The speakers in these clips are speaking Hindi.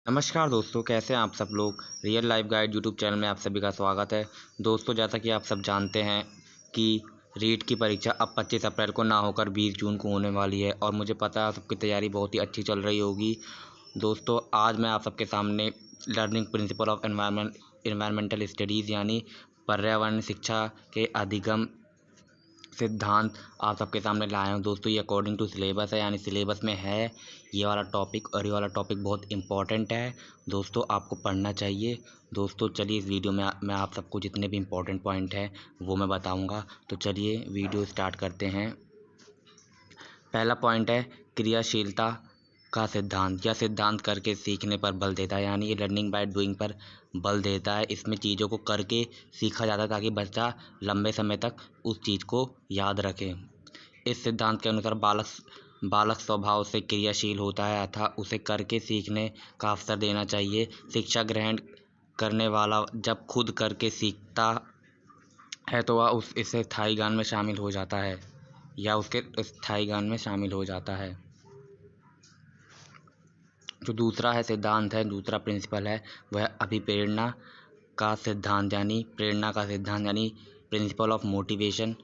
नमस्कार दोस्तों, कैसे हैं आप सब लोग। Real life guide YouTube channel में आप सभी का स्वागत है। दोस्तों, जैसा कि आप सब जानते हैं कि रीट की परीक्षा अब 25 अप्रैल को ना होकर 20 जून को होने वाली है और मुझे पता है आप सबकी तैयारी बहुत ही अच्छी चल रही होगी। दोस्तों, आज मैं आप सबके सामने learning principle of environmental studies यानी पर्यावरण शिक्षा के अधिगम सिद्धांत आप सबके सामने लाया हूँ। दोस्तों, ये अकॉर्डिंग टू सिलेबस है, यानी सिलेबस में है ये वाला टॉपिक और ये वाला टॉपिक बहुत इम्पॉर्टेंट है। दोस्तों, आपको पढ़ना चाहिए। दोस्तों, चलिए इस वीडियो में मैं आप सबको जितने भी इम्पोर्टेंट पॉइंट हैं वो मैं बताऊँगा। तो चलिए वीडियो स्टार्ट करते हैं। पहला पॉइंट है क्रियाशीलता का सिद्धांत। यह सिद्धांत करके सीखने पर बल देता है, यानी ये लर्निंग बाय डूइंग पर बल देता है। इसमें चीज़ों को करके सीखा जाता है ताकि बच्चा लंबे समय तक उस चीज़ को याद रखे। इस सिद्धांत के अनुसार बालक स्वभाव से क्रियाशील होता है अतः उसे करके सीखने का अवसर देना चाहिए। शिक्षा ग्रहण करने वाला जब खुद करके सीखता है तो वह इससे स्थायी ज्ञान में शामिल हो जाता है या उसके स्थायी ज्ञान में शामिल हो जाता है। जो दूसरा है सिद्धांत है, दूसरा प्रिंसिपल है, वह अभिप्रेरणा का सिद्धांत यानी प्रिंसिपल ऑफ मोटिवेशन।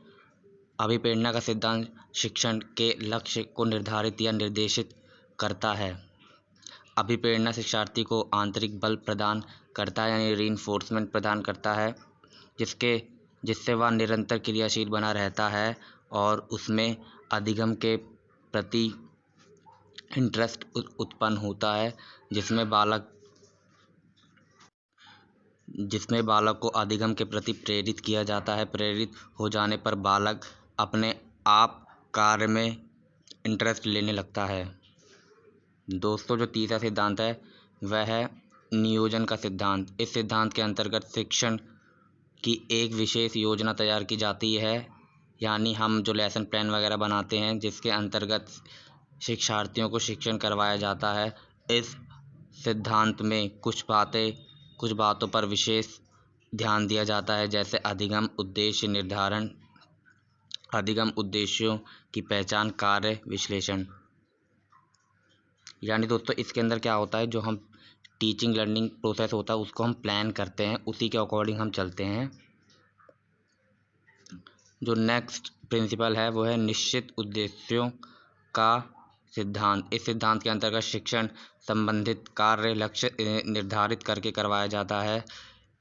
अभिप्रेरणा का सिद्धांत शिक्षण के लक्ष्य को निर्धारित या निर्देशित करता है। अभिप्रेरणा शिक्षार्थी को आंतरिक बल प्रदान करता है, यानी रीइंफोर्समेंट प्रदान करता है, जिससे वह निरंतर क्रियाशील बना रहता है और उसमें अधिगम के प्रति इंटरेस्ट उत्पन्न होता है, जिसमें बालक को अधिगम के प्रति प्रेरित किया जाता है। प्रेरित हो जाने पर बालक अपने आप कार्य में इंटरेस्ट लेने लगता है। दोस्तों, जो तीसरा सिद्धांत है वह है नियोजन का सिद्धांत। इस सिद्धांत के अंतर्गत शिक्षण की एक विशेष योजना तैयार की जाती है, यानी हम जो लेसन प्लान वगैरह बनाते हैं जिसके अंतर्गत शिक्षार्थियों को शिक्षण करवाया जाता है। इस सिद्धांत में कुछ बातों पर विशेष ध्यान दिया जाता है, जैसे अधिगम उद्देश्य निर्धारण, अधिगम उद्देश्यों की पहचान, कार्य विश्लेषण। यानी दोस्तों, इसके अंदर क्या होता है, जो हम टीचिंग लर्निंग प्रोसेस होता है उसको हम प्लान करते हैं, उसी के अकॉर्डिंग हम चलते हैं। जो नेक्स्ट प्रिंसिपल है वो है निश्चित उद्देश्यों का सिद्धांत। इस सिद्धांत के अंतर्गत शिक्षण संबंधित कार्य लक्ष्य निर्धारित करके करवाया जाता है।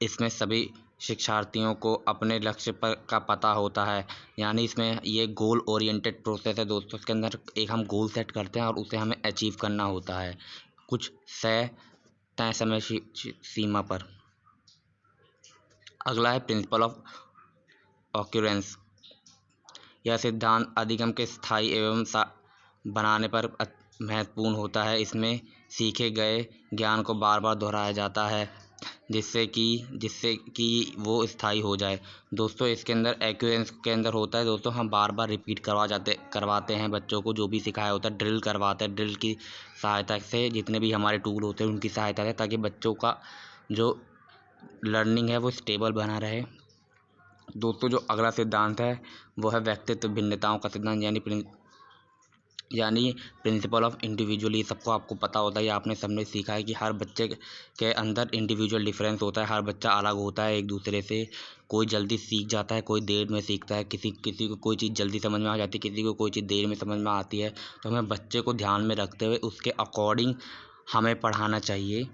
इसमें सभी शिक्षार्थियों को अपने लक्ष्य का पता होता है, यानी इसमें ये गोल ओरिएंटेड प्रोसेस है। दोस्तों, इसके अंदर एक हम गोल सेट करते हैं और उसे हमें अचीव करना होता है कुछ तय समय सीमा पर। अगला है प्रिंसिपल ऑफ ऑक्यूरेंस। यह सिद्धांत अधिगम के स्थायी एवं बनाने पर महत्वपूर्ण होता है। इसमें सीखे गए ज्ञान को बार बार दोहराया जाता है जिससे कि वो स्थायी हो जाए। दोस्तों, इसके अंदर एक्यूरेंस के अंदर होता है, दोस्तों हम बार बार रिपीट करवाते हैं बच्चों को जो भी सिखाया होता है, ड्रिल करवाते हैं। ड्रिल की सहायता से जितने भी हमारे टूल होते हैं उनकी सहायता से, ताकि बच्चों का जो लर्निंग है वो स्टेबल बना रहे। दोस्तों, जो अगला सिद्धांत है वो है व्यक्तित्व भिन्नताओं का सिद्धांत यानी प्रिंसिपल ऑफ इंडिविजुअली। सबको आपको पता होता है, आपने सबने सीखा है कि हर बच्चे के अंदर इंडिविजुअल डिफरेंस होता है। हर बच्चा अलग होता है एक दूसरे से। कोई जल्दी सीख जाता है, कोई देर में सीखता है। किसी को कोई चीज़ जल्दी समझ में आ जाती है, किसी को कोई चीज़ देर में समझ में आती है। तो हमें बच्चे को ध्यान में रखते हुए उसके अकॉर्डिंग हमें पढ़ाना चाहिए।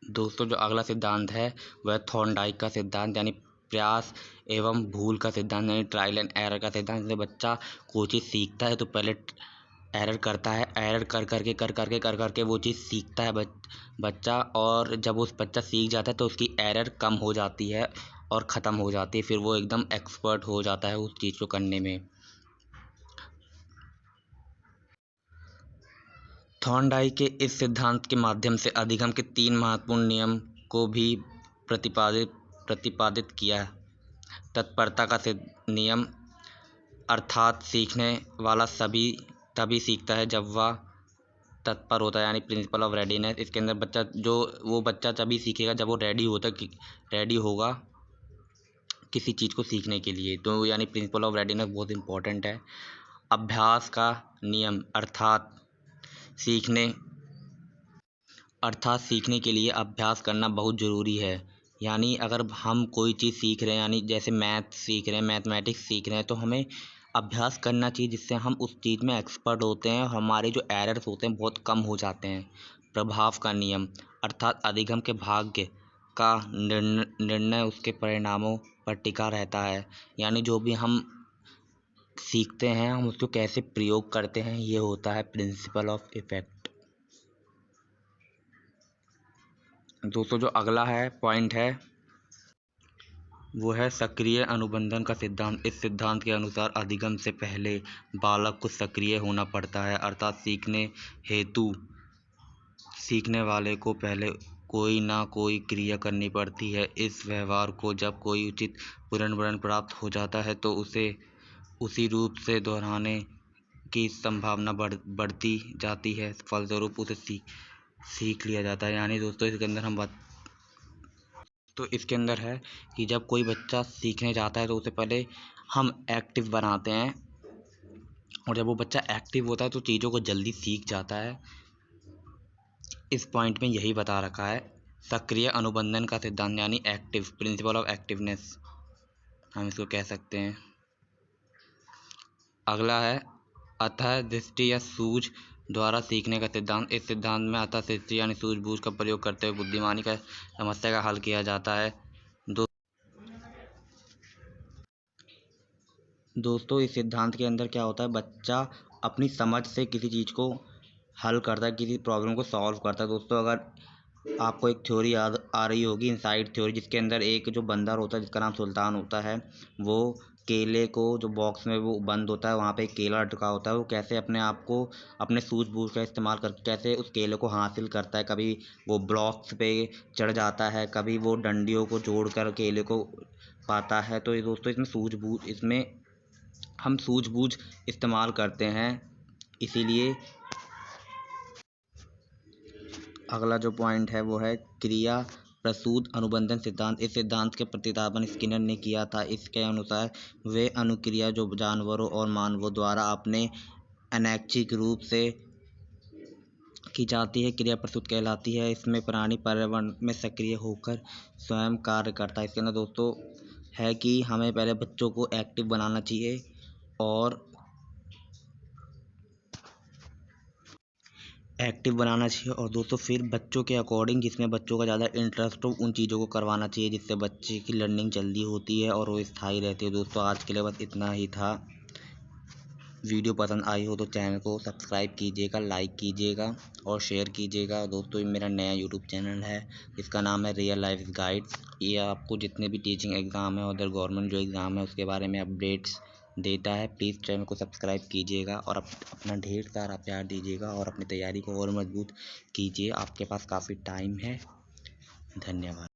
दोस्तों, जो अगला सिद्धांत है वह थॉर्नडाइक का सिद्धांत यानी प्रयास एवं भूल का सिद्धांत यानी ट्रायल एंड एरर का सिद्धांत। जैसे बच्चा कोई चीज़ सीखता है तो पहले एरर करता है, एरर कर करके वो चीज़ सीखता है बच्चा, और जब उस बच्चा सीख जाता है तो उसकी एरर कम हो जाती है और ख़त्म हो जाती है। फिर वो एकदम एक्सपर्ट हो जाता है उस चीज़ को करने में। थॉर्नडाइक के इस सिद्धांत के माध्यम से अधिगम के 3 महत्वपूर्ण नियम को भी प्रतिपादित किया। तत्परता का नियम, अर्थात सीखने वाला तभी सीखता है जब वह तत्पर होता है, यानी प्रिंसिपल ऑफ रेडीनेस। इसके अंदर वो बच्चा तभी सीखेगा जब वो रेडी होगा किसी चीज़ को सीखने के लिए। तो यानी प्रिंसिपल ऑफ रेडीनेस बहुत इंपॉर्टेंट है। अभ्यास का नियम, अर्थात सीखने अर्थात सीखने के लिए अभ्यास करना बहुत ज़रूरी है। यानी अगर हम कोई चीज़ सीख रहे हैं, यानी जैसे मैथ सीख रहे हैं, मैथमेटिक्स सीख रहे हैं, तो हमें अभ्यास करना चाहिए, जिससे हम उस चीज़ में एक्सपर्ट होते हैं और हमारे जो एरर्स होते हैं बहुत कम हो जाते हैं। प्रभाव का नियम अर्थात अधिगम के भाग्य का निर्णय उसके परिणामों पर टिका रहता है। यानी जो भी हम सीखते हैं, हम उसको कैसे प्रयोग करते हैं, ये होता है प्रिंसिपल ऑफ इफेक्ट। दोस्तों, जो अगला है पॉइंट है वो है सक्रिय अनुबंधन का सिद्धांत। इस सिद्धांत के अनुसार अधिगम से पहले बालक को सक्रिय होना पड़ता है, अर्थात सीखने हेतु सीखने वाले को पहले कोई ना कोई क्रिया करनी पड़ती है। इस व्यवहार को जब कोई उचित पुनर्वरण प्राप्त हो जाता है तो उसे उसी रूप से दोहराने की संभावना बढ़ती जाती है, फलस्वरूप उसे सीख लिया जाता है। यानी दोस्तों इसके अंदर इसके अंदर है कि जब कोई बच्चा सीखने जाता है तो उसे पहले हम एक्टिव बनाते हैं, और जब वो बच्चा एक्टिव होता है तो चीज़ों को जल्दी सीख जाता है। इस पॉइंट में यही बता रखा है सक्रिय अनुबंधन का सिद्धांत, यानी एक्टिव प्रिंसिपल ऑफ एक्टिवनेस हम इसको कह सकते हैं। अगला है अतः दृष्टि या सूझ द्वारा सीखने का सिद्धांत। इस सिद्धांत में अतः दृष्टि यानी सूझबूझ का प्रयोग करते हुए बुद्धिमानी का समस्या का हल किया जाता है। दोस्तों, इस सिद्धांत के अंदर क्या होता है, बच्चा अपनी समझ से किसी चीज़ को हल करता है, किसी प्रॉब्लम को सॉल्व करता है। दोस्तों, अगर आपको एक थ्योरी याद आ रही होगी, इनसाइड थ्योरी, जिसके अंदर एक जो बंदर होता है जिसका नाम सुल्तान होता है, वो केले को जो बॉक्स में वो बंद होता है, वहाँ पे एक केला लटका होता है, वो कैसे अपने आप को अपने सूझबूझ का इस्तेमाल करके कैसे उस केले को हासिल करता है। कभी वो ब्लॉक्स पे चढ़ जाता है, कभी वो डंडियों को जोड़कर केले को पाता है। तो ये दोस्तों इसमें हम सूझबूझ इस्तेमाल करते हैं। इसीलिए अगला जो पॉइंट है वो है क्रिया प्रसूत अनुबंधन सिद्धांत। इस सिद्धांत के प्रतिपादन स्किनर ने किया था। इसके अनुसार वे अनुक्रिया जो जानवरों और मानवों द्वारा अपने अनैच्छिक रूप से की जाती है क्रिया प्रसूत कहलाती है। इसमें प्राणी पर्यावरण में सक्रिय होकर स्वयं कार्य करता है। इसके अंदर दोस्तों है कि हमें पहले बच्चों को एक्टिव बनाना चाहिए और दोस्तों फिर बच्चों के अकॉर्डिंग जिसमें बच्चों का ज़्यादा इंटरेस्ट हो उन चीज़ों को करवाना चाहिए, जिससे बच्चे की लर्निंग जल्दी होती है और वो स्थायी रहती है। दोस्तों, आज के लिए बस इतना ही था। वीडियो पसंद आई हो तो चैनल को सब्सक्राइब कीजिएगा, लाइक कीजिएगा और शेयर कीजिएगा। दोस्तों, मेरा नया यूट्यूब चैनल है, इसका नाम है रियल लाइफ गाइड्स। ये आपको जितने भी टीचिंग एग्ज़ाम है, अदर गवर्नमेंट जो एग्ज़ाम है उसके बारे में अपडेट्स देता है। प्लीज़ चैनल को सब्सक्राइब कीजिएगा और अपना ढेर सारा प्यार दीजिएगा और अपनी तैयारी को और मजबूत कीजिए। आपके पास काफ़ी टाइम है। धन्यवाद।